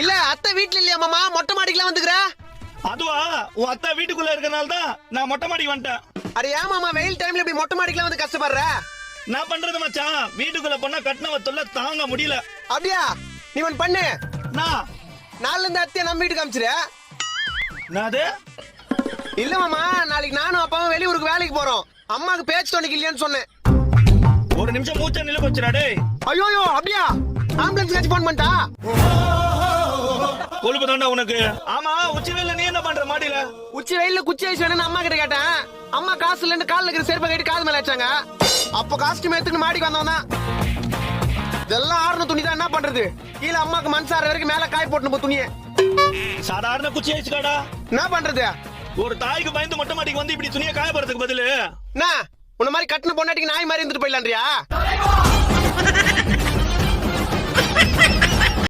இல்ல அத்தை வீட்டுல இல்லையா மாமா, மொட்டை மாடிக்கெல்லாம் வந்துக்கிற? அதுவா, உன் அத்தா வீட்டுக்குள்ள இருக்கனால தான் நான் மொட்டை மாடிக்கு வந்துட்டேன். அरे ஏன் மாமா வெயில் டைம்ல இப்படி மொட்டை மாடிக்கெல்லாம் வந்து கஷ்டப்படுற? நான் பண்றது மச்சான், வீட்டுக்குள்ள போனா கட்டின தொல்லை தாங்க முடியல. அப்படியா? நீ ஒன்னு பண்ணு, நான் நாளைல இருந்து அத்தைய நம்ம வீட்டுக்கு அமிச்சிரு. நாது இல்ல மாமா, நாளைக்கு நானும் அப்பாவும் வெளியூருக்கு வேலைக்கு போறோம். அம்மாக்கு பேச்சு துணைக்கு இல்லையான்னு சொன்னேன். ஒரு நிமிஷம் மூச்ச நில போச்சுடா டேய். ஐயோ அப்படியா? ஆம்புலன்ஸ் கட்சி போன் பண்ணிட்டா? கொழுப்பு தாண்டா உனக்கு. ஆமா, உச்சி வெயில்ல நீ என்ன பண்ற மாடியில? உச்சி வெயில்ல குச்சி ஐஸ் வேணும்னு அம்மா கிட்ட கேட்டேன். அம்மா காசு இல்லன்னு கால்ல இருக்கிற செருப்பை கட்டி காது மேல வச்சாங்க. அப்ப காஸ்டியூம் எடுத்துட்டு மாடிக்கு வந்தவன் தான். இதெல்லாம் ஆறுன துணி தான், என்ன பண்றது? கீழே அம்மாக்கு மனசார வரைக்கும் மேல காய் போட்டு துணியை. சாதாரண குச்சி ஆயிடுச்சுக்காடா. என்ன பண்றது? ஒரு தாய்க்கு பயந்து மொட்டை மாடிக்கு வந்து இப்படி துணியை காயப்படுறதுக்கு பதிலு என்ன உன்ன மாதிரி கட்டின பொண்டாட்டிக்கு நாய் மாதிரி இருந்துட்டு போயிடலான்றியா?